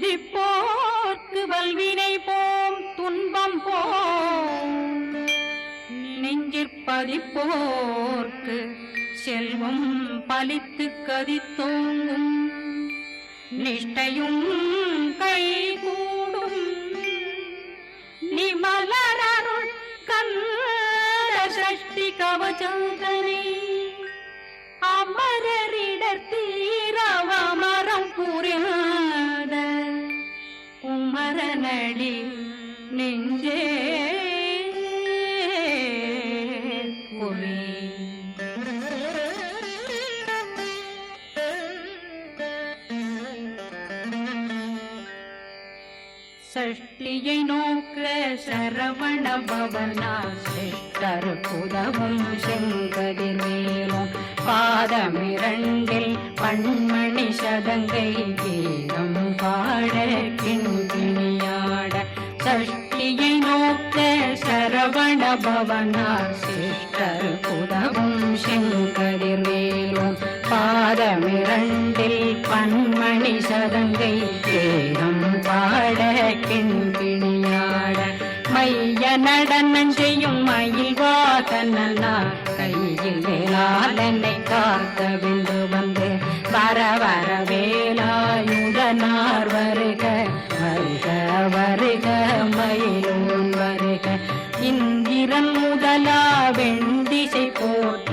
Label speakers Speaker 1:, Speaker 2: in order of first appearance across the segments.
Speaker 1: சிந்திப்போர்க்கு வல்வினை போம் துன்பம் போம் நெஞ்சிற்பதிப்போர்க்கு செல்வம் பலித்து கதித்தோங்கும் நிஷ்டையும் கைகூடும் நிமலரருள் கந்த சஷ்டி கவசந்தனை அமரரிடத்தீரவமரம் புரியாத குமரனடி நெஞ்சே குறி சஷ்டியை நோக்க சரவண பவனா சிஷ்டர் புதவும் செங்கதிர்வேலும் பாதமிரண்டில் பண்மணி சதங்கை கீதம் பாட கிண்கிணியாட சஷ்டியை நோக்க சரவண பவனா சிஷ்டர் புதவும் செங்கதிர்வேலும் பாதமிரண்டில் பண்மணி சதங்கை கீதம் பாட கிண்கிணியாட மைய நடனம் செய்யும் மயில் வாகனா கையில் வேளாளனை காக்க விந்து வந்து வர வர வேலாயுதனார் வருக வருக வருக மயிலோன் வருக இந்திரன் முதலா வெண்டிசை போற்ற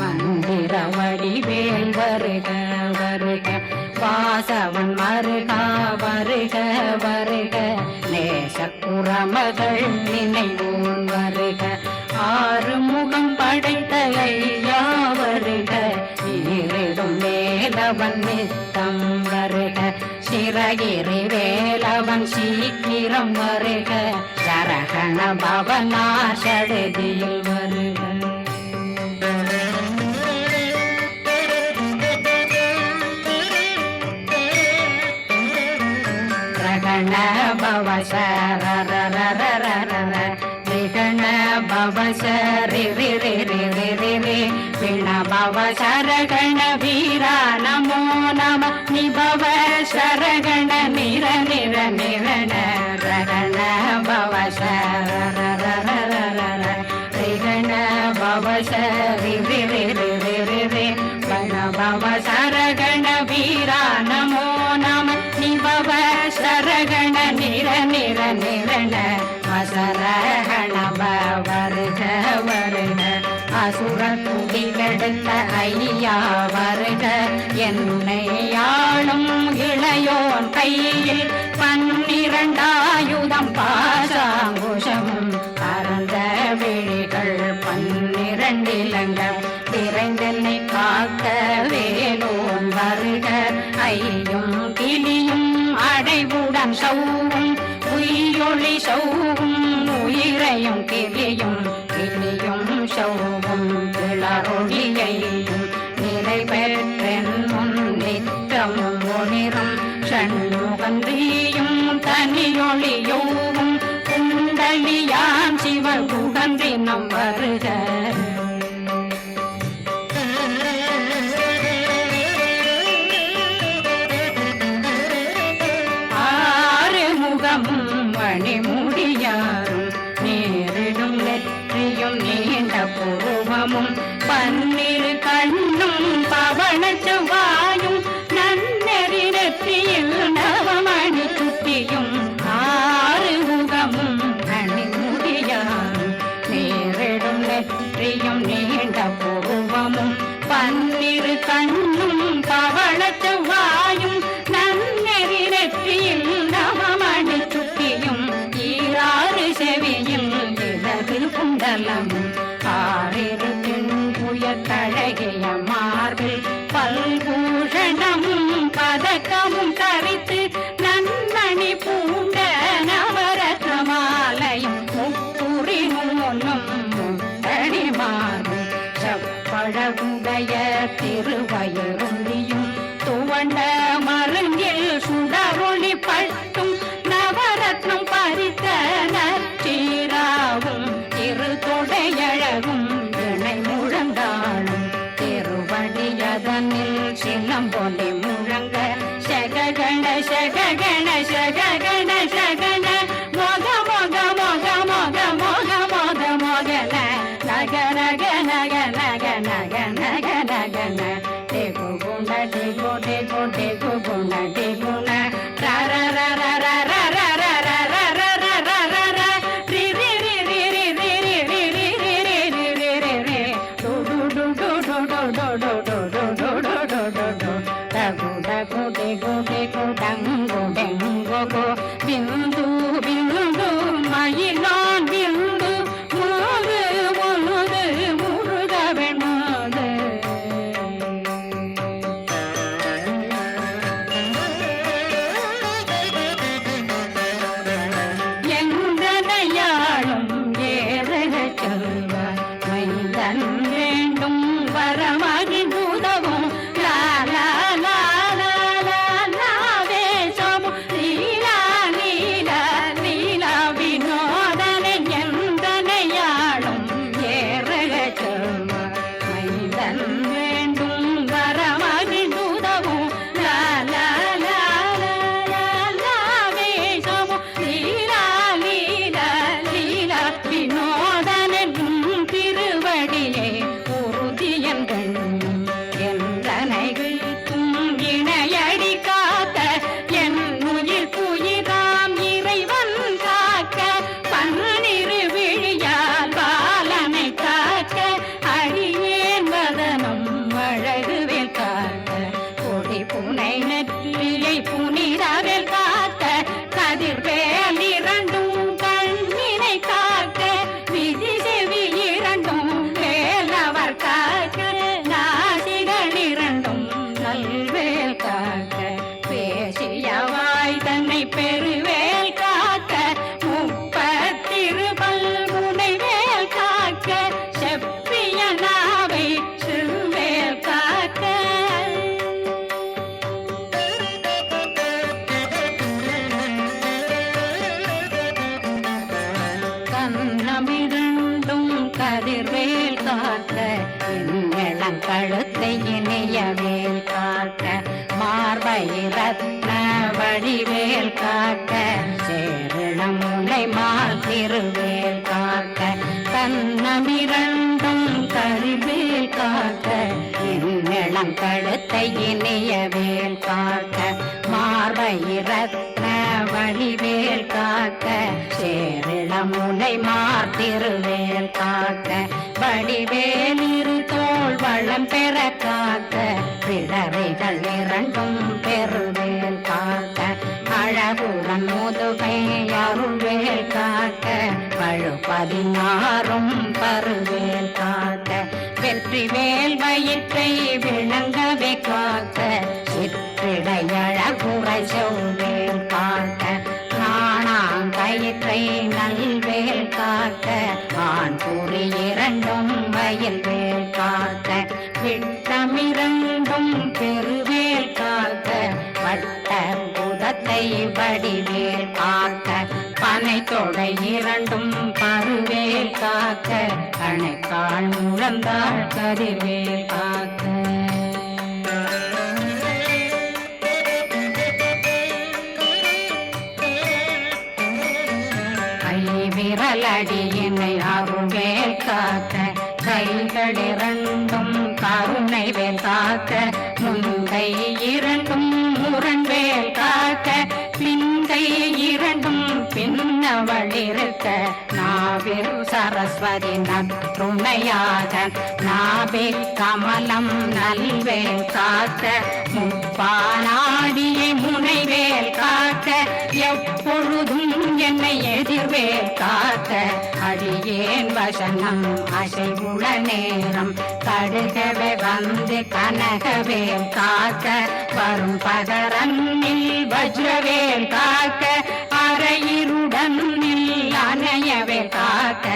Speaker 1: மந்திர வடிவேல் வருக வருக வாசவன் மருகா வருக வருக நேசக்குறமகள் நினைவோன் வருக ஆறு முகம் படைத்த ஐயா வருக ஈரிடும் வேலவன் நித்தம் வருக சிறகிரி வேலவன் சீக்கிரம் வருக சரகண பவனா சடுதியில் வருக பவ சரரரரரர விகண பவ சரி ரி ரி ரி ரி ரி ரி விண பவ சரகண வீரா நமோ நம நிபவ சரகண நிர நிர நிரண ரகண பவ சரரரரரர விகண பவ சரி ரி ரி ரி ரி ரி ரி விண பவ சரகண வீரா நமோ நம நிபவ சரகண நிர நிர நிரண வசரகண வருக வருக அசுர குடிலெடுத்த ஐயா வருக என்னை ஆளும் இளையோன் கையில் 12 ஆயுதம் பாசாங்குஷமும் பரந்த விழிகள் 12 இலங்கம் விரைந்தென்னை காக்க வேலோன் வருக ஐயும் கிளியும் அடைவுடன் சௌவும் உயிரொளி சௌவும் உயிரையும் கிளியும் கிளியும் சௌவும் கிளரொளியையும் நிலை பெற்றென் முன் நித்தமும் ஒளிரும் சண்முகந்தியும் தனியொளியோவும் குண்டலியான் சிவன் குடந்தினம் வருக மணிமுடியாரும் நேரிடும் நெற்றியும் நீண்ட புருவமும் 12 கண்ணும் பவன செவ்வாயும் நன்னெறி நெற்றியில் நவமணி சுட்டியும் 6 முகமும் மணிமுடியாரும் நேரிடும் நெற்றியும் நீண்ட புருவமும் 12 கண்ணும் பவன செவ்வாயும் நன்னெறி நெற்றியில் நவமணி சுட்டியும் 6 செவியில் இடது குண்டலம் 6 புயத்தழகிய மார்பில் பல்பூஷணமும் பதக்கமும் தரித்து நன்மணி பூண்ட நவரத்ன மாலையும் முப்புரி நூலும் முத்தடி மாறும் செப்பழகுடைய திருவயருந்தியும் துவண்ட மருங்கில் சுடரொளி பட்டும் நவரத்னம் பறித்த நச்சீராவும் இரு தொடைய கண்ணமிரண்டும் கதிர்வேல் காக்க இளங்கழுத்தை இணையவேல் காக்க மார்பை ரத்ன வடிவேல் காக்க சேரணம் முனை மால் திருவேல் காக்க கண்ணமிரண்டும் கதிர்வேல் காக்க இளங்கழுத்தை இணையவேல் காக்க மார்பை ரத்ன வடிவேல் காக்க சேரிளம் முனை மார்த்திருவேல் காக்க வடிவேல் இரு தோள் வளம் பெற காக்க பிடரைகள் இரண்டும் பெருவேல் காக்க அழகுடன் முதுகை அருள்வேல் காக்க பழுப்பதினாரும் பருவேல் காக்க வெற்றி வேல் வயிற்றை விளங்கவே காக்க சிற்றிடையழகுறை செவ்வேல் காக்க நாணாங்கயிற்றை நல்வேல் காக்க ஆண் குறி இரண்டும் வயல்வேல் காக்க விட்டமிரண்டும் பெருவேல் காக்க வட்ட புதத்தை வடிவேல் காக்க பனை தொடை இரண்டும் பருவேல் காக்க கணைக்கால் முழந்தாள் கதிர்வேல் காக்க விரலடியினை அருள்வேல் காக்க கைகளிரண்டும் கருணை வேல் காக்க முந்தை இரண்டும் முரண்வேல் காக்க பிந்தை இரண்டும் பின்னவளிருக்க நாவில் சரஸ்வதி நற்றுணையாக நாவே கமலம் நல்வேல் காக்க முப்பானாடியை முனைவேல் காக்க எப்பொழுதும் என்னை எதிர்வேல் காக்க அடியேன் வசனம் அசைவுள நேரம் கடுகவே வந்து கனகவேல் காக்க வரும் பகரன்னில் வஜ்ரவேல் காக்க அரையிருடன் அணையவே காக்க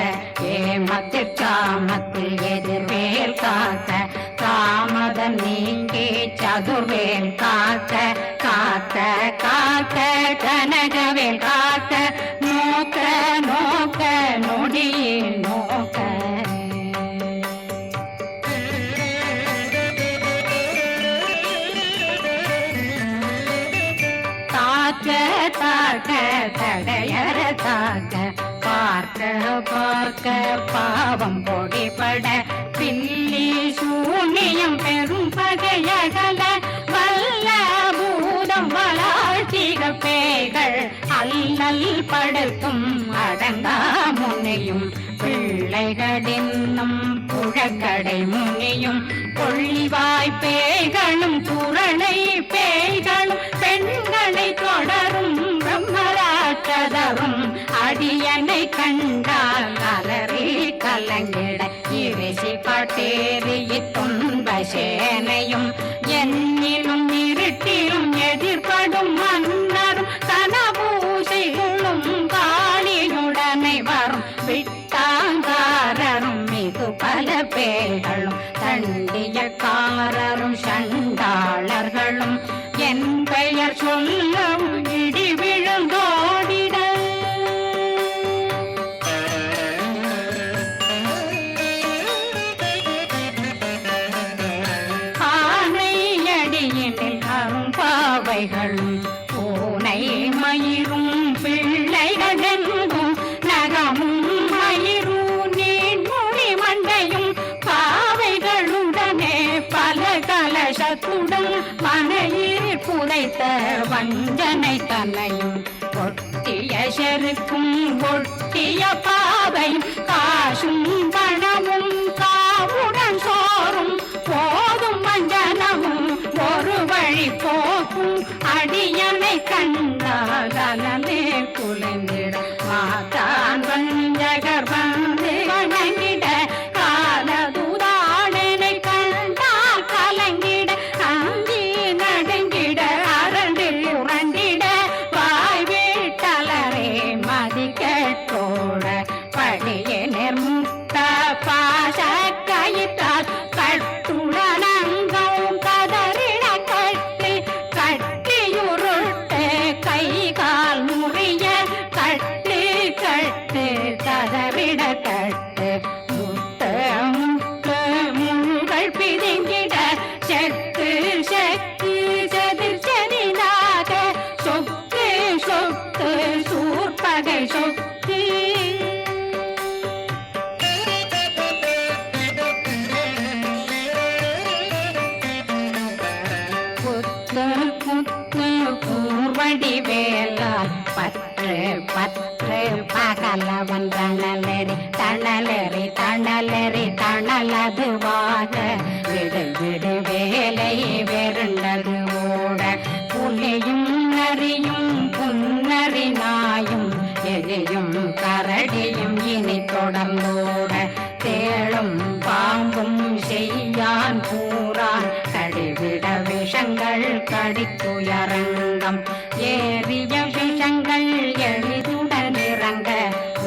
Speaker 1: ஏமத்தில் காமத்தில் எதிர்வேல் காக்க காமதம் நீங்கி சதுர்வேல் காக்க காக்க காக்க கனகவேல் காக்க நோக்க நோக்க நொடியில் நோக்க தாக்க தாக்க தடையற தாக்க பார்க்க பார்க்க பாவம் பொடிபட பில்லி சூனியம் பெரும் பகையகல வல்ல பூதம் வளாழ்த்திக பேய்கள் அல்லல் படுத்தும் அடங்கா முனையும் பிள்ளைகளின்னும் புழக்கடை முனியும் கொள்ளிவாய் பேய்களும் குரணை பேய்களும் பெண்களை தொடரும் பிரம்மராட்சதரும் அடியனை கண்டால் அலறி கலங்கிட இரிசி பட்டேறிய துன்ப சேனையும் என்னிலும் இருட்டிலும் எதிர்படும் மன்னரும் கனபூசைகளும் காளியுடனை வரும் விட்டாங்காரரும் மிகு பல பேர்களும் தண்டியக்காரரும் சண்டாளர்களும் என் பெயர் சொல்லவும் இடி விழுந்தோடிட ஆனையடியினில் அரும்பாவைகளும் பூனை மயிரும் பிள்ளைகளெங்கும் நகமும் மயிரும் நீர்மொழி மண்டையும் பாவைகளுடனே பல கலசத்துடன் மனையில் புதைத்த வஞ்சனை தன்னையும் ஒட்டிய செருக்கும் ஒட்டிய பாவையும் காசும் பணமும் காவுடன் சோறும் போதும் வஞ்சனமும் ஒரு வழி போக்கும் அடியனை கண்டாலே குலைந்திட மாதான் வஞ்சகர் வந்து வணங்கிட காலதுதாடனை கண்டால் கலங்கிட அங்கி நடுங்கிட அரண்டு உரண்டிட வாய் வீட்டலரே மதிக்கோட படியே நிர்முக்த பாச கயிற்றால் கட்டுடனங்கும் கதறிட கட்டி கட்டியுருட்டு கை கால் முறிய கட்டு கட்டு கதற இடக்கட்டு முத்த முத்த முள்கள் பிதுங்கிட செத்து செத்து செதிர் செதிராக சொக்கு சொக்கு சூர்பகை சொக்கு கூர்வடி வேலால் பற்று பற்று பகலவன் தணலெறி தணலெறி தணலெறி தணலதுவாக விடு விடு வேலை வெருண்டது ஓட புலியும் நரியும் புன்னறி நாயும் எலியும் கரடியும் இனி தொடர்ந்தோட தேளும் பாம்பும் செய்யான் கூறான் கடிவிட விஷங்கள் கடித்துயரங்கம் ஏறிய விஷங்கள் எளிதுடன் இறங்க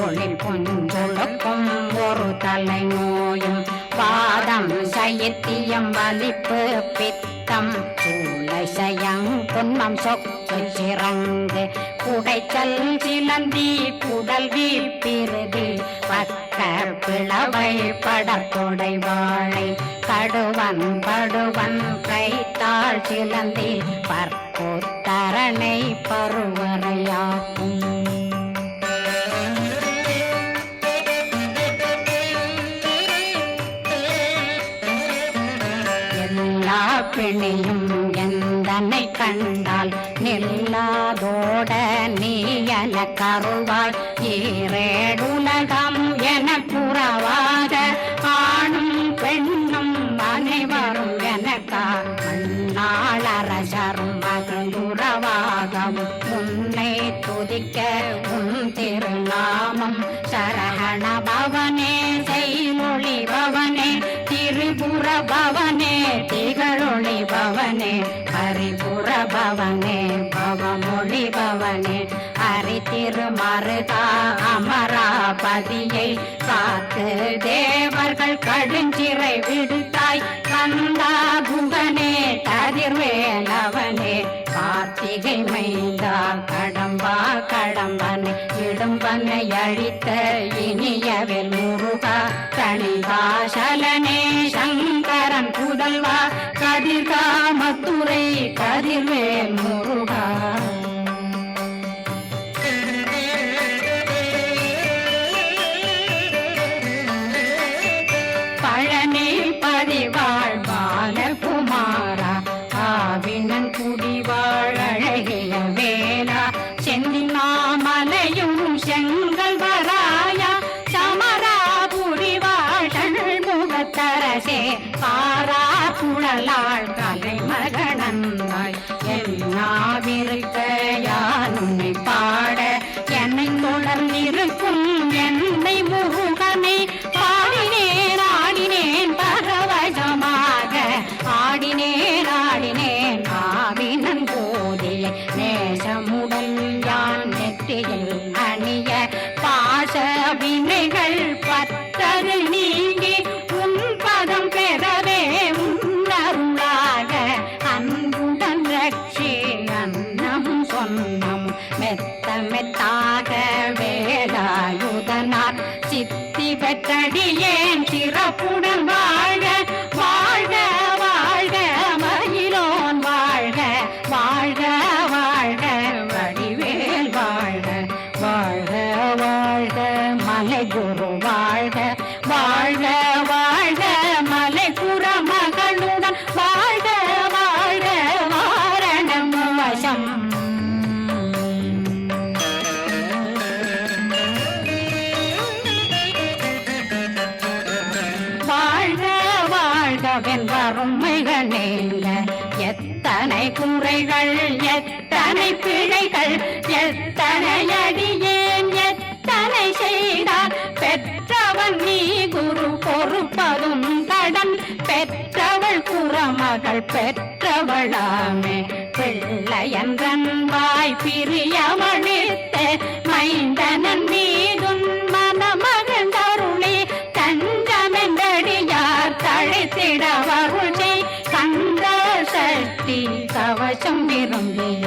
Speaker 1: ஒளில் கொஞ்சொழுக்கும் ஒரு தலை நோயும் வாதம் சைத்தியம் வலிப்பு பித்தம் சூளை சயம் துன்பம் சொக்கு சிறங்கு குடைச்சல் சிலந்தி குடல் வீழ்பிருதி பக்க பிளவை படத்தொடை வாழை கடுவன் படுவன் கைத்தாள் சிலந்தி பற்போத்தரணை பருவரையாக்கும் பிணியும் எந்தனை கண்டால் நில்லாதோட நீ என கருவாய் ஈரேடுலகம் என புறவாத ஆணும் பெண்ணும் அனைவரும் எனக்கா மண்ணாளரசரும் மகிழ்ந்துறவாகவும் உன்னை துதிக்க உன் திருநாமம் சரகண பவனே செய்மொழி பவனே திரிபுர பவனே திகழொளி பவனே ஹரிபுர பவனே பவமொழி பவனே ஹரி திருமருகா அமராபதியை காத்து தேவர்கள் கடுஞ்சிறை விடுத்தாய் கந்தா குகனே கதிர்வேலவனே கார்த்திகை மைந்தா கடம்பா கடம்பனை இடும்பனை அழித்த இனியவில் முருகா கணிகாசலனே சங்கரன் புதல்வா கதிர்காமத்துறை கதிர்வேல் முருகா பழனி பதிவாழ் பாலகுமாரா ஆவினன் குடிவாழ் அழகிய வேளா செந்தினாமலையும் செங்கல் வராயா சமராபுரிவாழ் முகத்தரசே பாரா குழலாள் கலை மகனந்தாய் என்னாவிருக்க யானுன்னை பாட என்னை தொடர்ந்திருக்கும் என்னை முருகனை பாடினேன் ஆடினேன் பரவசமாக ஆடினேன் ஆடினேன் ஆவினன் போதிய நேசமுடன் யான் நெற்றியில் அணிய பாச வினைகள் பத்தரு நீங்கி உன் பதம் பெறவே உன்னருளாக அன்புடன் ரட்சி அன்னம் சொன்னம் மெத்த மெத்தாக வேலாயுதனார் சித்தி பெற்றடியேன் சிறப்புடன் வாழ்க வாழ்க வாழ்க மயிலோன் வாழ்க வாழ்க வாழ்க வடிவேல் வாழ்க வாழ்க வாழ்க மலைகுரு வாழ்க வாழ்க வாழ்க மலைபுற மகளுடன் வாழ்க வாழ்க வாரணம் வசம் வாழ்க வாழ்கவென் வறுமைகள் நீங்க எத்தனை குறைகள் எத்தனை பிழைகள் எத்தனை அடியேன் எத்தனை செய்தார் பெற்றவன் நீ குரு பொறுப்பதும் கடன் பெற்றவள் குறமகள் பெற்றவளாமே பிள்ளையன்றன் வாய் பிரியமளித்த மைந்தனன் மீதும் மனமகந்தருளி தஞ்சமென்றடியார் தழைத்திட வருளை கந்த சக்தி கவசம் விரும்பிய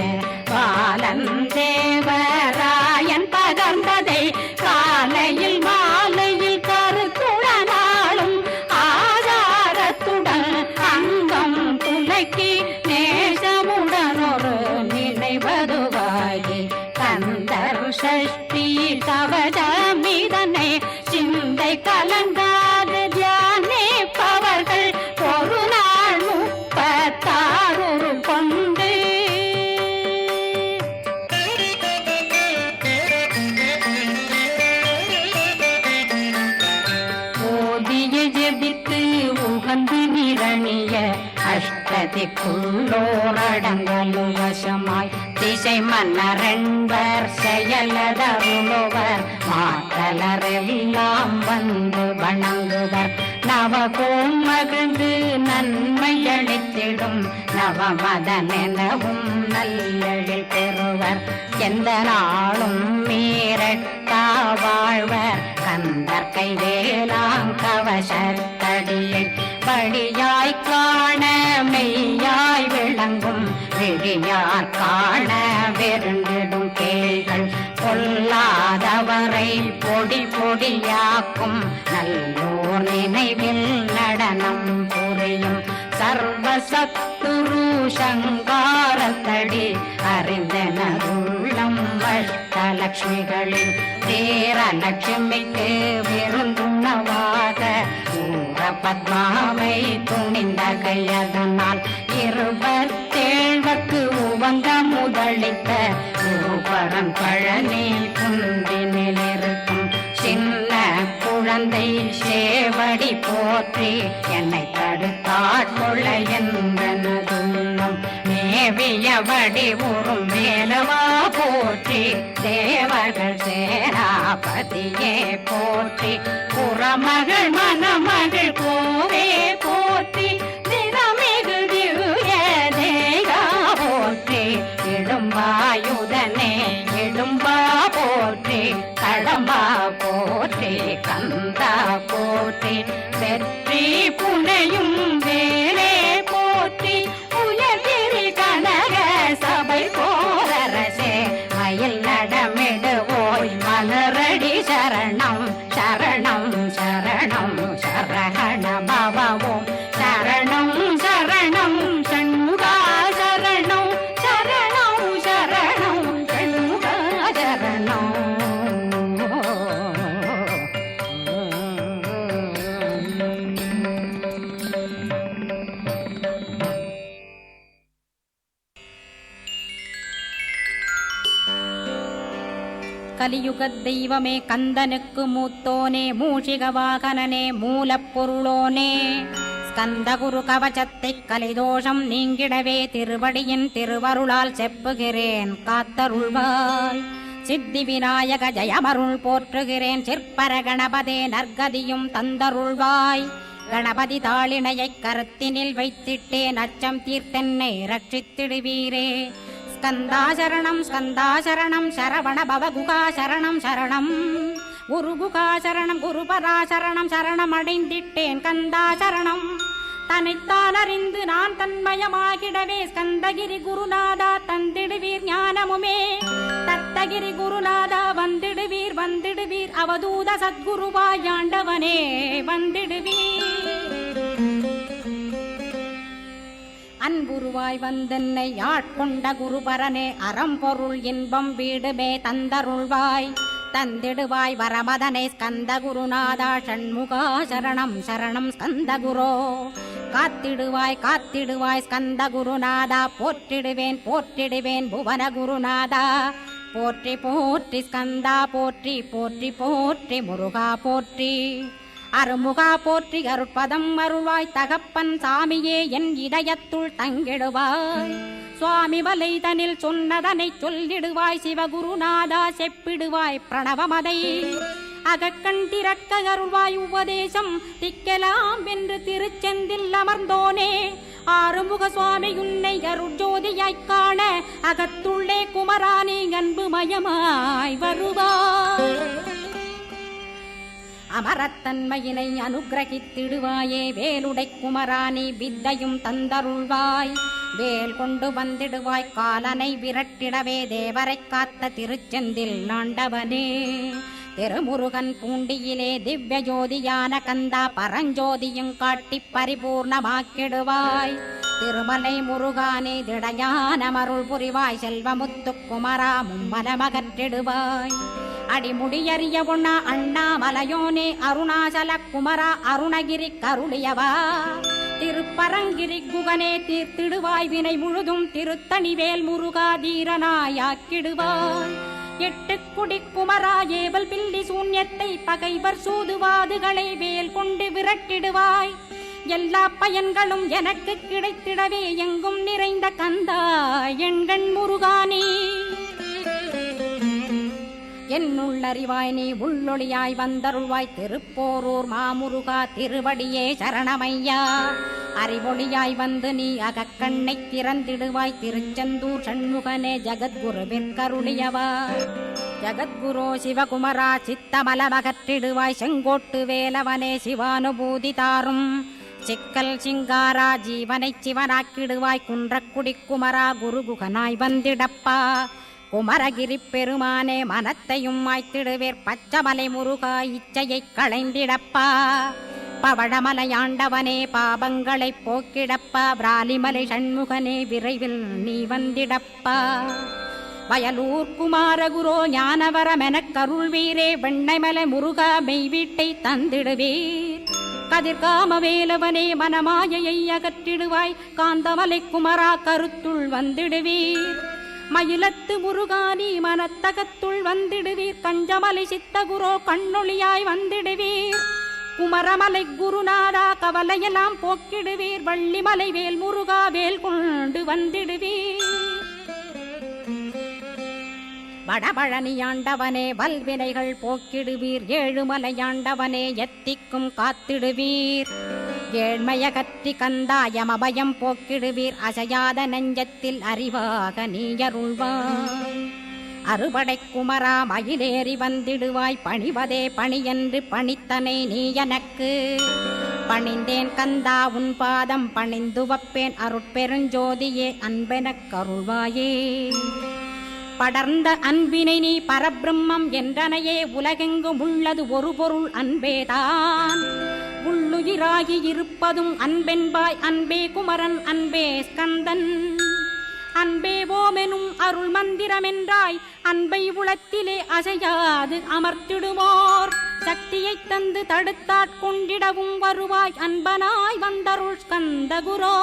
Speaker 1: பாலன் தேவராயன் பகர்ந்ததை காலையில் மாலையில் திக்குள்ளோரடங்கலும் வசமாய் திசை மன்னரென்பர் செயலதருளுவர் மாற்றலரெல்லாம் வந்து வணங்குவர் நவகோம் மகிழ்ந்து நன்மை அளித்திடும் நவமதனெனவும் நல்லெழில் பெறுவர் எந்த நாளும் மீறட்டா வாழ்வர் கந்தர் கைவேலாங்கவசத்தடியை வழியாய் காண மெய்யாய் விளங்கும் விழியார் காண வெருண்டிடும் கேள்கள் பொல்லாதவரை பொடி பொடியாக்கும் நல்லோர் நினைவில் நடனம் புரியும் சர்வசத்துரு சங்காரத்தடி அறிந்தனருள்ளம் அஷ்டலட்சுமிகளில் தேரலட்சுமிக்கு விருந்துணவாக ஊர பத்மாவை துணிந்த கையதனால் 27 உவந்த முதலித்த குருபரன் பழனி குந்தினில் இருக்கும் சின்ன குழந்தை சேவடி போற்றி என்னை தடுத்தாட்கொள்ள என்பனதுள்ளம் மேவிய வடிவுறும் மேலவா போற்றி தேவர்கள் சேனாபதியே போற்றி புறமகள் மணமகள் கோவே போற்றி தினமிகு திவ்ய தேகா போற்றி இடும்பாயுதனே இடும்பா போற்றி கடம்பா போற்றி கந்தா போற்றி வெற்றி புனையும் வேலே போற்றி உயர்திரி கனக சபை போரரசே மயில் நடமிடுவோய் மலரடி சரணம் சரணம் சரணம் சரஹண பவவோம் சரணம் சரணம் சண்முகா சரணம் சரணம் சரணம் சண்முகா சரணம். கலியுக தெய்வமே கந்தனுக்கு மூத்தோனே மூஷிக வாகனனே மூலப்பொருளோனே ஸ்கந்தகுரு கவசத்தை கலிதோஷம் நீங்கிடவே திருவடியின் திருவருளால் செப்புகிறேன் காத்தருள்வாய் சித்தி விநாயக ஜயமருள் போற்றுகிறேன் சிற்பர கணபதே நற்கதியும் தந்தருள்வாய் கணபதி தாளினையை கருத்தினில் வைத்திட்டேன் அச்சம் தீர்த்தென்னை ரட்சித்திடுவீரே ஸ்கந்தாசரணம் ஸ்கந்தாசரணம் சரவண பவகுகாசரணம் சரணம் குருகுகாசரணம் குருபராசரணம் சரணம் அடைந்திட்டேன் கந்தாசரணம் தன்னைத்தான் அறிந்து நான் தன்மயமாகிடவே ஸ்கந்தகிரி குருநாதா தந்திடுவீர் ஞானமுமே தத்தகிரி குருநாதா வந்திடுவீர் வந்திடுவீர் அவதூத சத்குருவாயாண்டவனே வந்திடுவீர் அன்புருவாய் வந்தென்னை ஆட்கொண்ட குருபரனே அறம்பொருள் இன்பம் வீடுமே தந்தருள்வாய் தந்திடுவாய் வரமதனை ஸ்கந்த குருநாதா ஷண்முகா சரணம் சரணம் ஸ்கந்த குரோ காத்திடுவாய் காத்திடுவாய் ஸ்கந்த குருநாதா போற்றிடுவேன் போற்றிடுவேன் புவன குருநாதா போற்றி போற்றி ஸ்கந்தா போற்றி போற்றி போற்றி முருகா போற்றி அருமுகா போற்றி அருட்பதம் அருள்வாய் தகப்பன் சாமியே என் இதயத்துள் தங்கிடுவாய் சுவாமி வலைதனில் சொன்னதனை சொல்லிடுவாய் சிவகுருநாதா செப்பிடுவாய் பிரணவமதை அகக்கண் திறக்க அருள்வாய் உபதேசம் திக்கலாம் என்று திருச்செந்தில் அமர்ந்தோனே ஆறுமுக சுவாமி உன்னை அருட்ஜோதியாய்க் காண அகத்துள்ளே குமரானே அன்புமயமாய் வருவாய் அமரத்தன்மையினை அனுகிரகித்திடுவாயே வேலுடை குமராணி வித்தையும் தந்தருள்வாய் வேல் கொண்டு வந்திடுவாய் காலனை விரட்டிடவே தேவரை காத்த திருச்செந்தில் ஆண்டவனே திருமுருகன் பூண்டியிலே திவ்ய ஜோதியான கந்தா பரஞ்சோதியும் காட்டி பரிபூர்ணமாக்கிடுவாய் திருமலை முருகானே திடையான மருள் புரிவாய் செல்வமுத்து குமரா மும்மலமகற்றிடுவாய் அடிமுடியறிய ஒண்ணா அண்ணாமலையோனே அருணாசல குமரா அருணகிரி கருளியவா திருப்பரங்கிரி குகனே தீர்த்திடுவாய் வினை முழுதும் திருத்தணிவேல் முருகா தீரனாயாக்கிடுவாய் எட்டு குடி குமரா ஏவல் பில்லி சூன்யத்தை பகைவர் சூதுவாதுகளை வேல் கொண்டு விரட்டிடுவாய் எல்லா பயன்களும் எனக்கு கிடைத்திடவே எங்கும் நிறைந்த கந்தா எண்கண் முருகானே. என்னுள்ளறிவாய் நீ உள்ளொளியாய் வந்தருள்வாய் திருப்போரூர் மாமுருகா திருவடியே சரணமையா. அறிவொளியாய் வந்து நீ அகக்கண்ணை திறந்திடுவாய் திருச்செந்தூர் சண்முகனே ஜகத்குருவிற்கருளியவா. ஜகத்குரோ சிவகுமரா சித்தமலமகற்றிடுவாய் செங்கோட்டு வேலவனே சிவானுபூதி தாரும். சிக்கல் சிங்காரா ஜீவனை சிவனாக்கிடுவாய் குன்றக்குடி குமரா குருகுகனாய் வந்திடப்பா. குமரகிரி பெருமானே மனத்தையும் மாய்த்திடுவேர் பச்சமலை முருகா இச்சையை களைந்திடப்பா. பவழமலையாண்டவனே பாபங்களை போக்கிடப்பா. பிராலிமலை சண்முகனே விரைவில் நீ வந்திடப்பா. வயலூர் குமாரகுரோ ஞானவரமெனக் கருள்வீரே வெண்ணைமலை முருகா மெய் வீட்டை தந்திடுவீர். கதிர்காம வேலவனே மனமாயையை அகற்றிடுவாய் காந்தமலை குமரா கருத்துள் வந்திடுவீர். மயிலத்து முருகானி மனத்தகத்துள் வந்திடுவீர். கஞ்சமலை சித்தகுரோ கண்ணொளியாய் வந்திடுவீர். குமரமலை குருநாதா கவலையெல்லாம் போக்கிடுவீர். வள்ளிமலை வேல் முருகா வேல் கொண்டு வந்திடுவீர். வடபழனியாண்டவனே வல்வினைகள் போக்கிடுவீர். ஏழுமலையாண்டவனே எத்திக்கும் காத்திடுவீர். ஏழ்மையகற்றி கந்தாயமபயம் போக்கிடுவீர். அசையாத நெஞ்சத்தில் அறிவாக நீயருள்வாய். அறுபடை குமரா மயிலேறி வந்திடுவாய். பணிவதே பணியென்று பணித்தனை நீ எனக்கு. பணிந்தேன் கந்தா உன் பாதம் பணிந்து வப்பேன் அருட்பெருஞ்சோதியே அன்பெனக் கருள்வாயே. படர்ந்த அன்பினை நீ பரபிரம்மம் என்றனையே. உலகெங்கும் உள்ளது ஒரு பொருள் அன்பேதான். உள்ளுயிராகி இருப்பதும் அன்பென்பாய். அன்பே குமரன் அன்பே ஸ்கந்தன். அன்பே ஓமெனும் அருள் மந்திரமென்றாய். அன்பை உளத்திலே அசையாது அமர்த்திடுவோர். சக்தியை தந்து தடுத்தாட்கொண்டிடவும் வருவாய். அன்பனாய் வந்தருள் ஸ்கந்தகுரோ.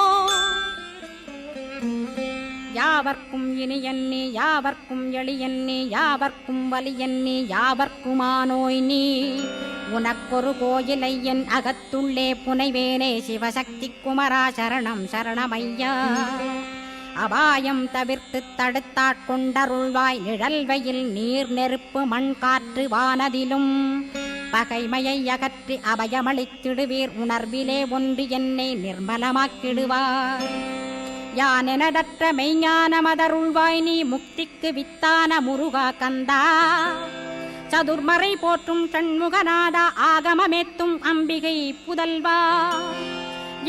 Speaker 1: யாவர்க்கும் இனியன்னி யாவர்க்கும் எளியன்னி யாவர்க்கும் வலியன்னி யாவர்க்குமானோய் நீ. உனக்கொரு கோயிலை என் அகத்துள்ளே புனைவேனே சிவசக்தி குமரா சரணம் சரணமையா. அபாயம் தவிர்த்து தடுத்தாட்கொண்டருள்வாய். நிழல்வையில் நீர் நெருப்பு மண் காற்று வானதிலும் பகைமையை அகற்றி அபயமளித்திடுவீர். உணர்விலே ஒன்று என்னை நிர்மலமாக்கிடுவாய். யானெனதற்ற மெய்ஞானமதருள்வாய் நீ. முக்திக்கு வித்தான முருகா கந்தா. சதுர்மறை போற்றும் சண்முகநாதா ஆகமமேத்தும் அம்பிகை புதல்வா.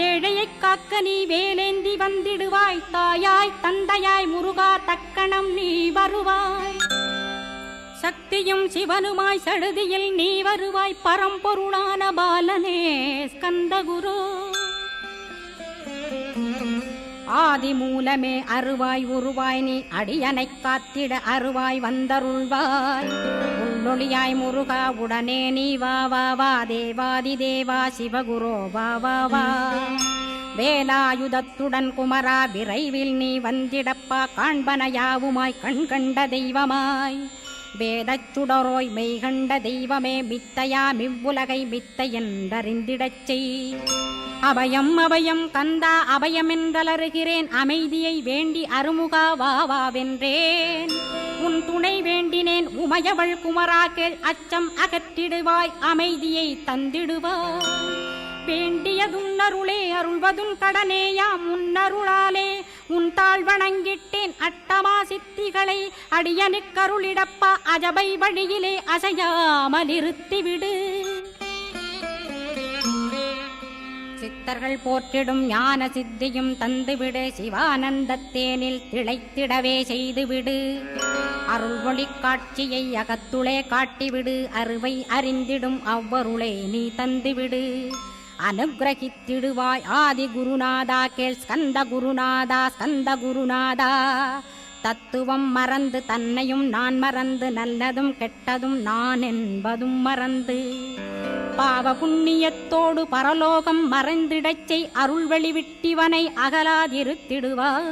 Speaker 1: ஏழையை காக்க நீ வேலேந்தி வந்திடுவாய். தாயாய் தந்தையாய் முருகா தக்கணம் நீ வருவாய். சக்தியும் சிவனுமாய் சடுதியில் நீ வருவாய். பரம்பொருளான பாலனே ஸ்கந்தகுரு. ஆதி மூலமே அருவாய் உருவாய் நீ. அடியனை காத்திட அருவாய் வந்தருள்வாய். உள்ளொளியாய் முருகா உடனே நீ வா வா வா. தேவாதி தேவா சிவகுரோ வா வா வா. வேலாயுதத்துடன் குமரா விரைவில் நீ வந்திடப்பா. காண்பன யாவுமாய் கண் கண்ட தெய்வமாய். வேதச் சுடரோய் மெய்கண்ட தெய்வமே மித்தையா மிவ்வுலகை மித்தை என்றறிந்திடச் செய். அபயம் அபயம் கந்தா அபயமென்றலறுகிறேன். அமைதியை வேண்டி அருமுகா வா வா வென்றேன். உன் துணை வேண்டினேன் உமையவள் குமரா கேள். அச்சம் அகற்றிடுவாய் அமைதியை தந்திடுவாய். வேண்டியதுன்னருளே அருள்வதும் கடனேயாம். உன்னருளாலே உன் தாழ் வணங்கிட்டேன் அட்டமா சித்திகளை. அடியனுக்கருளிடப்பா அஜபை வழியிலே அசையாமலிருத்திவிடு. சித்தர்கள் போற்றிடும் ஞான சித்தியும் தந்துவிடு. சிவானந்தத்தேனில் திளைத்திடவே செய்துவிடு. அருள் ஒளி காட்சியை அகத்துளே காட்டிவிடு. அருவை அறிந்திடும் அவ்வருளே நீ தந்துவிடு. அனுகிரகித்திடுவாய் ஆதி குருநாதா கேள். ஸ்கந்த குருநாதா ஸ்கந்த குருநாதா. தத்துவம் மறந்து தன்னையும் நான் மறந்து. நல்லதும் கெட்டதும் நான் என்பதும் மறந்து. பாவ புண்ணியத்தோடு பரலோகம் மறைந்திடச் செய். அருள் வெளிவிட்டிவனை அகலாதிருத்திடுவாய்.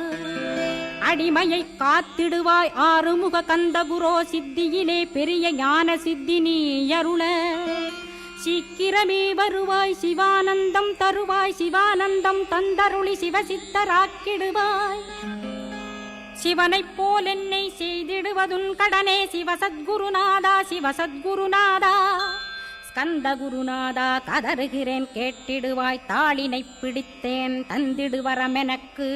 Speaker 1: அடிமையை காத்திடுவாய் ஆறுமுக கந்தகுரோ. சித்தியிலே பெரிய ஞான சித்தி நீ அருள. சீக்கிரமே வருவாய் சிவானந்தம் தருவாய் சிவானந்தம் தந்தருளி சிவசித்தராக்கிடுவாய் சிவனைப் போல் என்னை செய்திடுவதுன் கடனே சிவசத்குருநாதா சிவசத்குருநாதா ஸ்கந்த குருநாதா கதறுகிறேன் கேட்டிடுவாய் தாளினை பிடித்தேன் தந்திடுவரமெனக்கு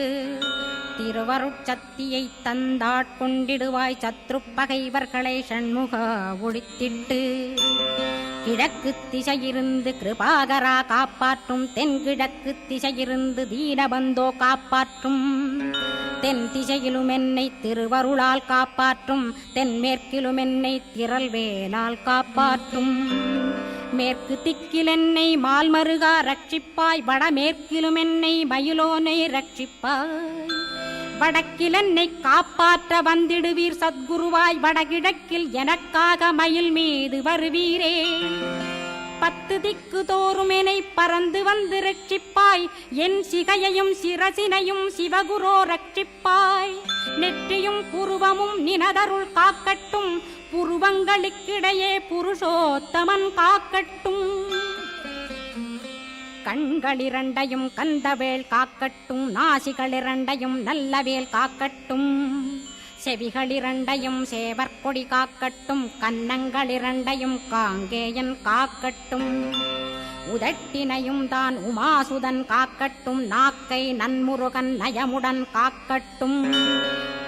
Speaker 1: திருவருட்சக்தியை தந்தாட்கொண்டிடுவாய் சத்ரு பகைவர்களை ஷண்முகா ஒழித்திட்டு கிழக்கு திசையிருந்து கிருபாகரா காப்பாற்றும் தென்கிழக்கு திசையிருந்து தீனபந்தோ காப்பாற்றும் தென் திசையிலும் என்னை திருவருளால் காப்பாற்றும் தென்மேற்கிலும் என்னை திரள்வேலால் காப்பாற்றும் மேற்கு திக்கில் என்னை மால்மருகா ரட்சிப்பாய் வடமேற்கிலும் என்னை மயிலோனை ரட்சிப்பாய் வடக்கில் என்னை காப்பாற்ற வந்திடுவீர் சத்குருவாய் வடகிழக்கில் எனக்காக மயில் மீது வருவீரே 10 திக்கு தோறும் என்னை பறந்து வந்து ரட்சிப்பாய் என் சிகையையும் சிரசினையும் சிவகுரோ ரட்சிப்பாய் நெற்றியும் புருவமும் நினதருள் காக்கட்டும் புருவங்களுக்கிடையே புருஷோத்தமன் காக்கட்டும் கண்களிரண்டையும் கந்தவேல் காக்கட்டும் நாசிகளிரண்டையும் நல்லவேல் காக்கட்டும் செவிகளிரண்டையும் சேவற்கொடி காக்கட்டும் கன்னங்களிரண்டையும் காங்கேயன் காக்கட்டும் உதட்டினையும் தான் உமாசுதன் காக்கட்டும் நாக்கை நன்முருகன் நயமுடன் காக்கட்டும்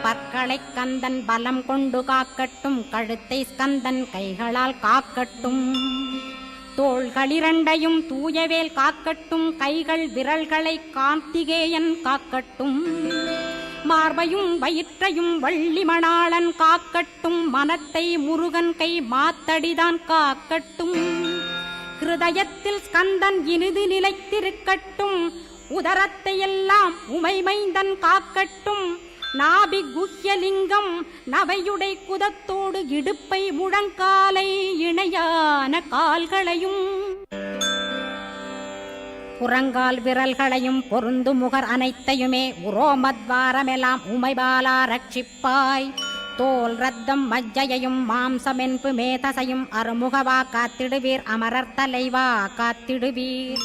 Speaker 1: பற்களை கந்தன் பலம் கொண்டு காக்கட்டும் கழுத்தை ஸ்கந்தன் கைகளால் காக்கட்டும் தோள்களிரண்டையும் தூயவேல் காக்கட்டும் கைகள் விரல்களை கார்த்திகேயன் காக்கட்டும் மார்பையும் வயிற்றையும் வள்ளி மணாளன் காக்கட்டும் மனத்தை முருகன் கை மாத்தடிதான் காக்கட்டும் ஹிருதயத்தில் ஸ்கந்தன் இனிது நிலைத்திருக்கட்டும் உதரத்தை எல்லாம் உமைமைந்தன் காக்கட்டும் நாபி குஹ்யலிங்கம் நவையுடை குதத்தோடு இடுப்பை முழங்காலை இணையான கால்களையும் புறங்கால் விரல்களையும் பொருந்து முகர் அனைத்தையுமே உரோமத்வாரமெல்லாம் உமைபாலா ரட்சிப்பாய் தோல் ரத்தம் மஜ்ஜையையும் மாம்சமென்பு மேதசையும் அருமுகவா காத்திடுவீர் அமரர் தலைவா காத்திடுவீர்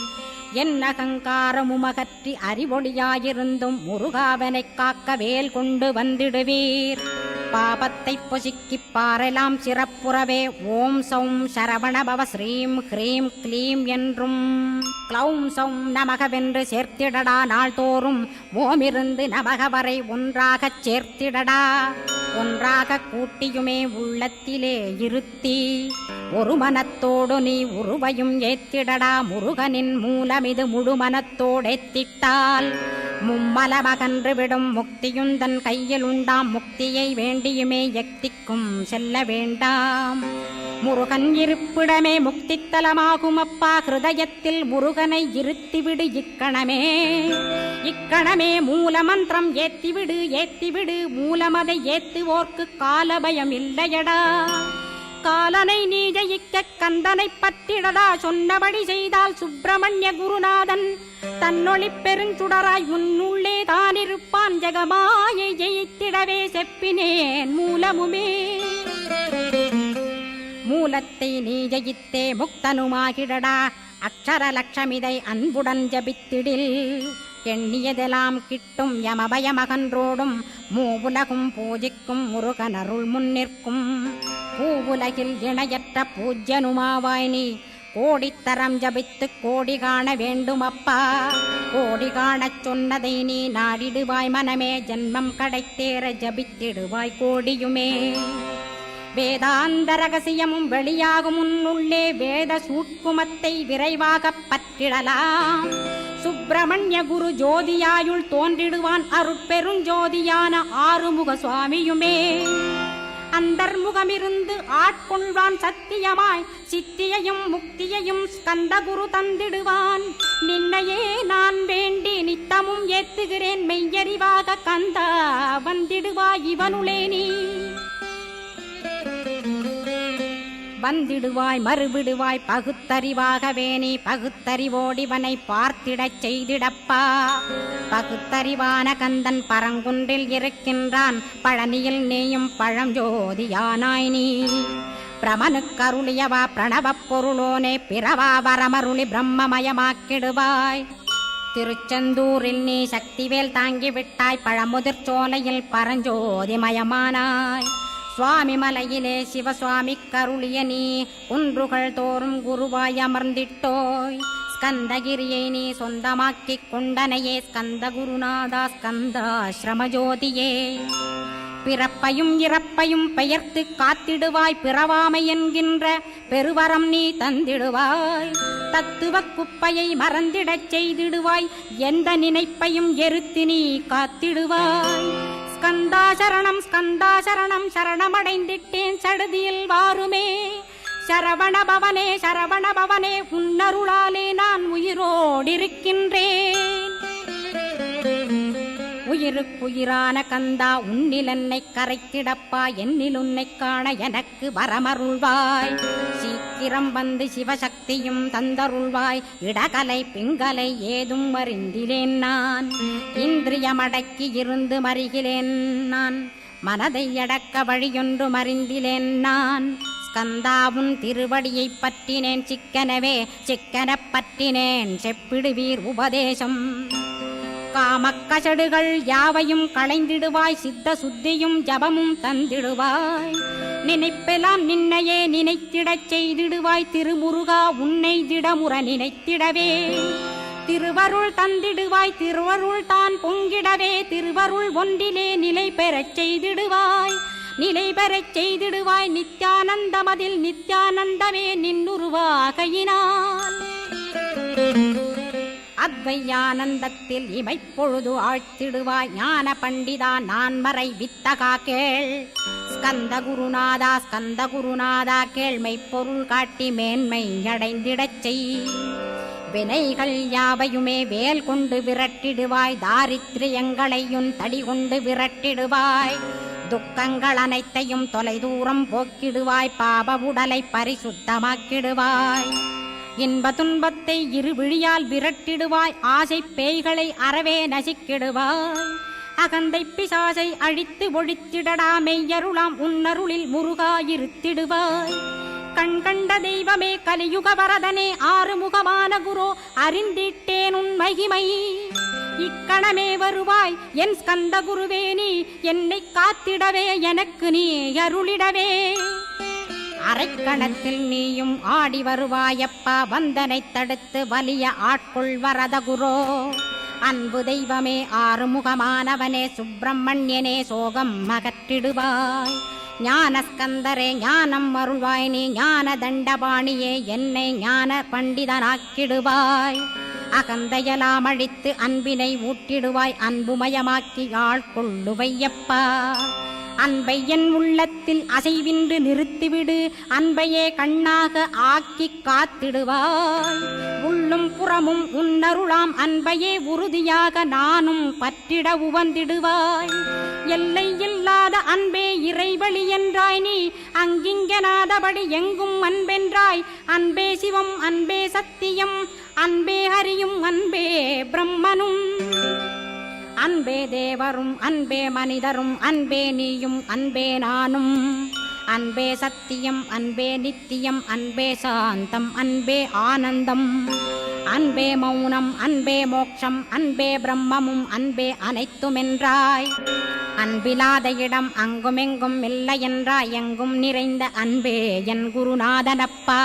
Speaker 1: என் அகங்காரமுமகற்றி அறிவொளியாயிருந்தும் முருகாவனைக் காக்க வேல் கொண்டு வந்திடுவீர் பாபத்தை பொசுக்கிப் பாரெலாம் சிறப்புறவே ஓம் சௌம் சரவணபவ ஸ்ரீம் ஹ்ரீம் க்ளீம் என்றும் க்ளௌம் சௌம் நமகவென்று சேர்த்திடடா நாள்தோறும் ஓமிருந்து நமக வரை ஒன்றாகச் சேர்த்திடடா ஒன்றாக கூட்டியுமே உள்ளத்திலே இருத்தி ஒரு மனத்தோடு நீ உருவையும் ஏத்திடடா முருகனின் மூலமிது முழு மனத்தோடேத்திட்டால் மும்மலமகன்று விடும் முக்தியுந்தன் கையில் உண்டாம் முக்தியை வேண்டியுமே யக்திக்கும் செல்ல வேண்டாம் முருகன் இருப்பிடமே முக்தித்தலமாகும் அப்பா ஹிருதயத்தில் முருகனை இருத்திவிடு இக்கணமே மூலமந்திரம் ஏத்திவிடு மூலமதை ஏத்துவோர்க்கு காலபயம் இல்லையடா காலனை நீ ஜெயிக்க கந்தனை பற்றிடடா சொன்னபடி செய்தால் சுப்பிரமணிய குருநாதன் தன்னொளி பெருஞ்சுடராய் உன்னுள்ளே தானிருப்பான் ஜெகமாயை ஜெயித்திடவே செப்பினேன் மூலமுமே மூலத்தை நீ ஜெயித்தே முக்தனுமாகிடடா அக்ஷர லட்சமிதை அன்புடன் ஜபித்திடில் எண்ணியதெல்லாம் கிட்டும் யமபயமகன்றோடும் மூவுலகும் பூஜிக்கும் முருகனருள் முன்னிற்கும் பூவுலகில் இணையற்ற பூஜ்யனுமாவாய் நீ கோடித்தரம் ஜபித்து கோடி காண வேண்டுமப்பா கோடி காணச் சொன்னதை நீ நாடிடுவாய் மனமே ஜென்மம் கடைத்தேற ஜபித்திடுவாய் கோடியுமே வேதாந்த ரகசியமும் வெளியாகும் உன்னுள்ளே வேத சூட்குமத்தை விரைவாகப் பற்றிடலாம் சுப்பிரமணிய குரு ஜோதியாயுள் தோன்றிடுவான் அருட்பெருஞ்சோதியான ஆறுமுக சுவாமியுமே அந்தர்முகமிருந்து ஆட்கொள்வான் சத்தியமாய் சித்தியையும் முக்தியையும் ஸ்கந்தகுரு தந்திடுவான் நின்னையே நான் வேண்டி நித்தமும் ஏத்துகிறேன் மெய்யறிவாக கந்தா வந்திடுவாய் இவனுளே நீ வந்திடுவாய் மறுவிடுவாய் பகுத்தறிவாகவே நீ பகுத்தறிவோடிவனை பார்த்திடச் செய்திடப்பா பகுத்தறிவான கந்தன் பரங்குன்றில் இருக்கின்றான் பழனியில் நீயும் பழஞ்சோதியானாய் நீ பிரமனுக்கருளியவா பிரணவப் பொருளோனே பிறவா வரமருளி பிரம்மமயமாக்கிடுவாய். திருச்செந்தூரில் நீ சக்திவேல் தாங்கிவிட்டாய், பழமுதிர் சோலையில் பரஞ்சோதிமயமானாய். சுவாமி மலையிலே சிவசுவாமி கருளிய நீ குன்றுகள் தோறும் குருவாய் அமர்ந்திட்டோய். ஸ்கந்தகிரியை நீ சொந்தமாக்கிக் கொண்டனையே ஸ்கந்த குருநாதா ஸ்கந்தாஸ்ரமஜோதியே. பிறப்பையும் இறப்பையும் பெயர்த்து காத்திடுவாய், பிறவாமை என்கின்ற பெருவரம் நீ தந்திடுவாய். தத்துவ குப்பையை மறந்திடச் செய்திடுவாய், எந்த நினைப்பையும் எரித்து நீ காத்திடுவாய். ஸ்கந்தா சரணம் ஸ்கந்தா சரணம் சரணமடைந்திட்டேன் சடுதியில் வாருமே. சரவணபவனே சரவணபவனே உன்னருளாலே நான் உயிரோடிருக்கின்றேன். உயிருக்குயிரான கந்தா உன்னில் என்னை கரைத்திடப்பா, என்னில் உன்னை காண எனக்கு வரமருள்வாய். சீக்கிரம் வந்து சிவசக்தியும் தந்தருள்வாய், இடகலை பிங்கலை ஏதும் அறிந்திலேன் நான். இந்திரியமடக்கி இருந்து மறிகிறேன் நான், மனதை அடக்க வழியொன்று மறிந்திலேன் நான். ஸ்கந்தாவும் திருவடியை பற்றினேன் சிக்கனவே சிக்கனப் பற்றினேன், செப்பிடுவீர் உபதேசம். காமக்கசடுகள் யாவையும் களைந்திடுவாய், சித்த சுத்தியும் ஜபமும் தந்திடுவாய். நினைப்பெல்லாம் நின்னையே நினைத்திடச் செய்திடுவாய், திருமுருகா உன்னை திடமுற நினைத்திடவே. திருவருள் தந்திடுவாய், திருவருள் தான் பொங்கிடவே. திருவருள் ஒன்றிலே நிலை பெறச் செய்திடுவாய், நிலை பெறச் செய்திடுவாய். நித்யானந்தமதில் நித்யானந்தமே நின்னுருவாகையினால். அத்வையானந்தத்தில் இமைப்பொழுது ஆழ்த்திடுவாய், ஞான பண்டிதா நான்மறை வித்தகா கேள். ஸ்கந்த குருநாதா கேள்மை பொருள் காட்டி மேன்மை அடைந்திடச் செய். வினைகள் யாவையுமே வேல் கொண்டு விரட்டிடுவாய், தாரித்ரியங்களையும் தடி கொண்டு விரட்டிடுவாய். துக்கங்கள் அனைத்தையும் தொலைதூரம் போக்கிடுவாய், பாப உடலை பரிசுத்தமாக்கிடுவாய். இன்ப துன்பத்தை இரு விழியால் விரட்டிடுவாய், ஆசை பேய்களை அறவே நசிக்கிடுவாய். அகந்தை பிசாசை அழித்து ஒழித்திடடா மெய்யருளாம் உன்னருளில் முருகாயிருத்திடுவாய். கண் கண்ட தெய்வமே கலியுக வரதனே ஆறுமுகமான குரு அறிந்திட்டேன் உன் மகிமை. இக்கணமே வருவாய் என் ஸ்கந்த குருவே, நீ என்னை காத்திடவே எனக்கு நீ அருளிடவே. அரைக்கணத்தில் நீயும் ஆடி வருவாயப்பா, வந்தனை தடுத்து வலிய ஆட்கொள் வரத குரோ. அன்பு தெய்வமே ஆறுமுகமானவனே சுப்பிரமணியனே சோகம் அகற்றிடுவாய். ஞானஸ்கந்தரே ஞானம் அருள்வாய், நீ ஞான தண்டபாணியே என்னை ஞான பண்டிதனாக்கிடுவாய். அகந்தையலாம் அழித்து அன்பினை ஊட்டிடுவாய், அன்புமயமாக்கி ஆட்கொள்ளுவையப்பா. அன்பை என் உள்ளத்தில் அசைவின்று நிறுத்திவிடு, அன்பையே கண்ணாக ஆக்கி காத்திடுவாய். உள்ளும் புறமும் உன்னருளாம் அன்பையே உறுதியாக நானும் பற்றிட உவந்திடுவாய். எல்லை இல்லாத அன்பே இறைவழி என்றாய் நீ, அங்கிங்கனாதபடி எங்கும் அன்பென்றாய். அன்பே சிவம் அன்பே சத்தியம் அன்பே ஹரியும் அன்பே பிரம்மனும். அன்பே தேவரும் அன்பே மனிதரும் அன்பே நீயும் அன்பே நானும். அன்பே சத்தியம் அன்பே நித்தியம் அன்பே சாந்தம் அன்பே ஆனந்தம். அன்பே மௌனம் அன்பே மோட்சம் அன்பே பிரம்மமும் அன்பே அனைத்துமென்றாய். அன்பிலாத இடம் அங்குமெங்கும் இல்லை என்றாய், எங்கும் நிறைந்த அன்பே என் குருநாதனப்பா.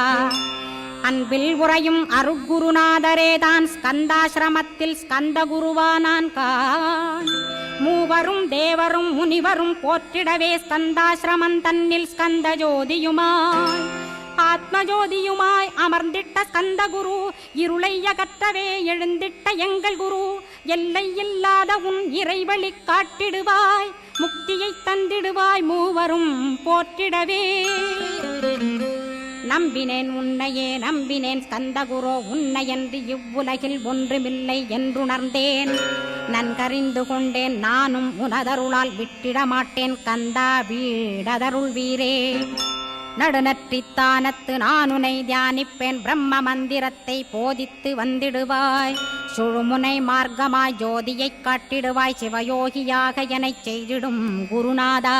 Speaker 1: அன்பில் உறையும் அருட்குருநாதரேதான் ஸ்கந்தாசிரமத்தில் ஸ்கந்த குருவானான் கான். மூவரும் தேவரும் முனிவரும் போற்றிடவே ஸ்கந்தாசிரமம் தன்னில் ஸ்கந்த ஜோதியுமாய் ஆத்மஜோதியுமாய் அமர்ந்திட்ட ஸ்கந்த குரு. இருளை அகற்றவே எழுந்திட்ட எங்கள் குரு. எல்லை இல்லாத உன் இறைவழி காட்டிடுவாய், முக்தியை தந்திடுவாய் மூவரும் போற்றிடவே. நம்பினேன் உன்னையே நம்பினேன் ஸ்கந்தகுரோ, உன்னையன்று இவ்வுலகில் ஒன்றுமில்லை என்றுணர்ந்தேன். நன்கறிந்து கொண்டேன் நானும் உனதருளால் விட்டிட மாட்டேன் கந்தா வீடதருள் வீரே. நடுநற்றித்தானத்து நானுனை தியானிப்பேன், பிரம்ம மந்திரத்தை போதித்து வந்திடுவாய். சுழுமுனை மார்க்கமாய் ஜோதியை காட்டிடுவாய், சிவயோகியாக எனச் செய்திடும் குருநாதா.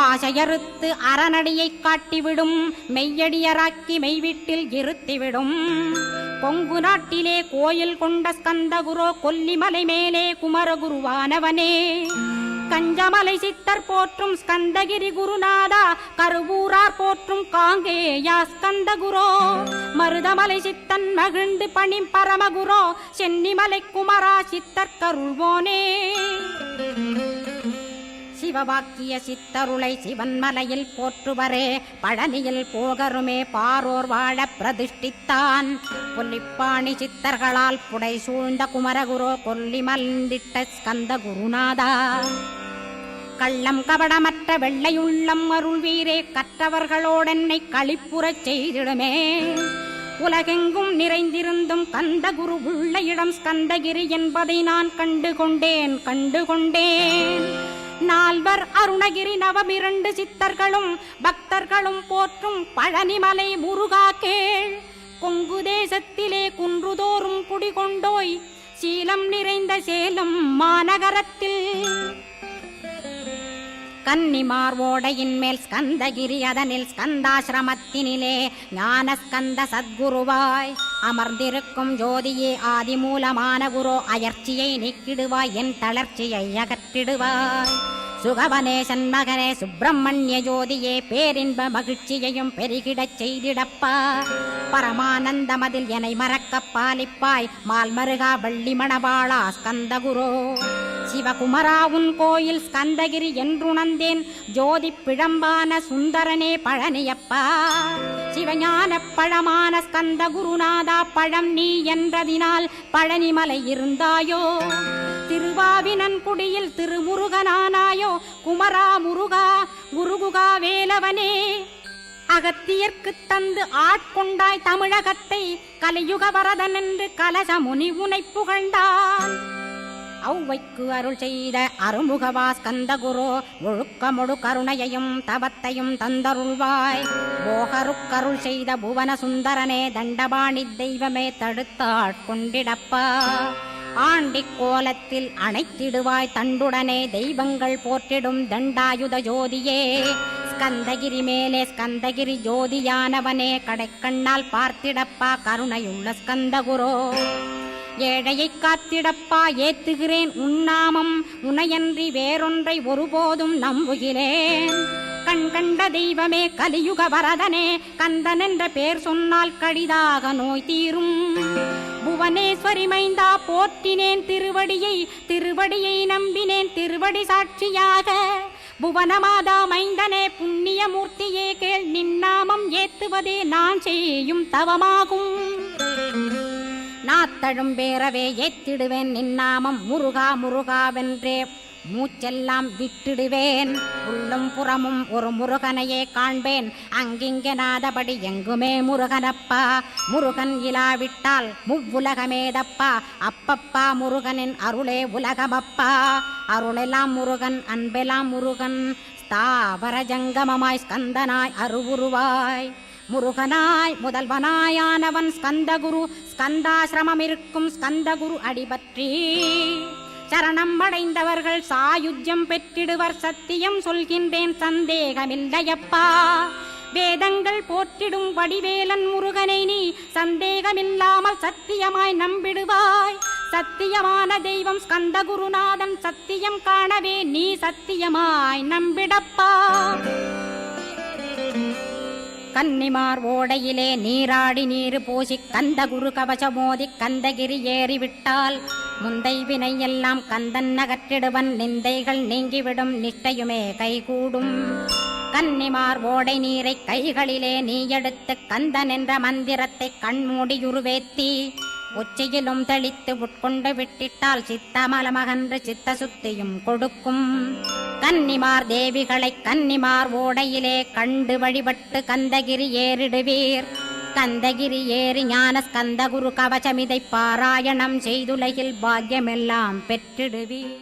Speaker 1: ஆசையறுத்து அறநடியை காட்டிவிடும், மெய்யடியராக்கி மெய்வீட்டில் இருத்திவிடும். கொங்கு நாட்டிலே கோயில் கொண்ட ஸ்கந்தகுரோ, கொல்லிமலை மேலே குமரகுருவானவனே. கஞ்சமலை சித்தர் போற்றும் ஸ்கந்தகிரி குருநாதா, கருவூரார் போற்றும் காங்கேயா ஸ்கந்தகுரோ. மருதமலை சித்தன் மகிழ்ந்து பணிம் பரமகுரோ, சென்னிமலை குமரா சித்தர் கருள்வோனே. சிவவாக்கிய சித்தருளை சிவன்மலையில் போற்றுவரே, பழனியில் போகருமே பாரோர் வாழ பிரதிஷ்டித்தான். கொல்லிப்பாணி சித்தர்களால் புடை சூழ்ந்த குமரகுரோ, கொல்லி மல்ந்திட்ட ஸ்கந்த குருநாதா. கள்ளம் கபடமற்ற வெள்ளையுள்ளம் அருள்வீரே, கற்றவர்களோடென்னை களிப்புறச் செய்திடுமே. உலகெங்கும் நிறைந்திருந்தும் கந்தகுரு உள்ள இடம் ஸ்கந்தகிரி என்பதை நான் கண்டுகொண்டேன். நால்வர் அருணகிரி நவமிரண்டு சித்தர்களும் பக்தர்களும் போற்றும் பழனிமலை முருகா கேள். கொங்கு தேசத்திலே குன்றுதோறும் குடிகொண்டோய், சீலம் நிறைந்த சேலம் மாநகரத்தில். கன்னிமார் ஓடையின் மேல் ஸ்கந்தகிரி, அதனில் ஸ்கந்தாசிரமத்தினிலே ஞான ஸ்கந்த சத்குருவாய் அமர்ந்திருக்கும் ஜோதியே ஆதிமூலமான குரு. அயர்ச்சியை நீக்கிடுவாய், என் தளர்ச்சியை அகற்றிடுவாய். சுகவனேசன் மகனே சுப்பிரமணிய ஜோதியே, பேரின்ப மகிழ்ச்சியையும் பெருகிடச் செய்திடப்பா. பரமானந்தமதில் என்னை மறக்க பாலிப்பாய், மால்மருகா வள்ளி மணவாளா ஸ்கந்தகுரோ. சிவகுமரா உன் கோயில் ஸ்கந்தகிரி என்றுணர்ந்தேன், ஜோதி பிழம்பான சுந்தரனே பழனியப்பா. சிவஞான பழமான ஸ்கந்த குருநாதா, பழம் நீ என்றதினால் பழனிமலை இருந்தாயோ. திருவாவினன்குடியில் திருமுருகனானாயோ, குமரா முருகா குருகுகா வேலவனே. அகத்தியர்க்கு தந்து ஆட்கொண்டாய் தமிழகத்தை, கலியுக வரதன் என்று கலசமுனி உனை புகழ்ந்தான். ஔவைக்கு அருள் செய்த அருமுகவா ஸ்கந்தகுரோ, ஒழுக்கமொடு கருணையையும் தவத்தையும் தந்தருள்வாய். போகருக்கருள் செய்த புவன சுந்தரனே, தண்டபாணி தெய்வமே தடுத்தாட்கொண்டிடப்பா. ஆண்டி கோலத்தில் அணைத்திடுவாய் தண்டுடனே, தெய்வங்கள் போற்றிடும் தண்டாயுத ஜோதியே. ஸ்கந்தகிரி மேலே ஸ்கந்தகிரி ஜோதியானவனே, கடைக்கண்ணால் பார்த்திடப்பா கருணையுள்ள ஸ்கந்தகுரோ. ஏழையை காத்திடப்பா ஏத்துகிறேன் உன்னாமம், உனையன்றி வேறொன்றை ஒருபோதும் நம்புகிறேன். கண் கண்ட தெய்வமே கலியுக வரதனே, கந்தன் என்ற பேர் சொன்னால் கடிதாக நோய் தீரும். புவனேஸ்வரி மைந்தா போற்றினேன் திருவடியை நம்பினேன் திருவடி சாட்சியாக. புவனமாதா மைந்தனே புண்ணியமூர்த்தியே கேள், நின்னாமம் ஏத்துவதே நான் செய்யும் தவமாகும். நாத்தழும் பேரவே ஏத்திடுவேன் நின்னாமம், முருகா முருகாவென்றே மூச்செல்லாம் விட்டிடுவேன். உள்ளும் புறமும் ஒரு முருகனையே காண்பேன், அங்கிங்க நாதபடி எங்குமே முருகனப்பா. முருகன் இலாவிட்டால் முவ்வுலகமேதப்பா, அப்பப்பா முருகனின் அருளே உலகமப்பா. அருளெல்லாம் முருகன், அன்பெல்லாம் முருகன், ஸ்தாவர ஜங்கமமாய் ஸ்கந்தனாய் அருவுருவாய். முருகனாய் முதல்வனாயானவன் ஸ்கந்தகுரு, ஸ்கந்தாசிரமம் இருக்கும் ஸ்கந்தகுரு அடிபற்றி. சரணம் அடைந்தவர்கள் சாயுஜ்யம் பெற்றிடுவர், சத்தியம் சொல்கின்றேன் சந்தேகமில்லையப்பா. வேதங்கள் போற்றிடும் வடிவேலன் முருகனை நீ சந்தேகமில்லாமல் சத்தியமாய் நம்பிடுவாய். சத்தியமான தெய்வம் ஸ்கந்தகுருநாதன், சத்தியம் காணவே நீ சத்தியமாய் நம்பிடப்பா. கன்னிமார் ஓடையிலே நீராடி நீரு பூசி கந்தகுரு கவசமோதி கந்தகிரி ஏறிவிட்டால், முந்தை வினை எல்லாம் கந்தன் அகற்றிடுவன், நிந்தைகள் நீங்கிவிடும் நிஷ்டையுமே கைகூடும். கன்னிமார் ஓடை நீரை கைகளிலே நீ எடுத்து கந்தன் என்ற மந்திரத்தை கண்மூடியுருவேத்தி உச்சியிலும் தெளித்து உட்கொண்டு விட்டிட்டால் சித்தமலமகன்று சித்த சுத்தியும் கொடுக்கும். கன்னிமார் தேவிகளை கன்னிமார் ஓடையிலே கண்டு வழிபட்டு கந்தகிரி ஏறிடுவீர். கந்தகிரி ஏறி ஞான ஸ்கந்தகுரு கவசமிதை பாராயணம் செய்துலகில் பாக்கியமெல்லாம் பெற்றிடுவீர்.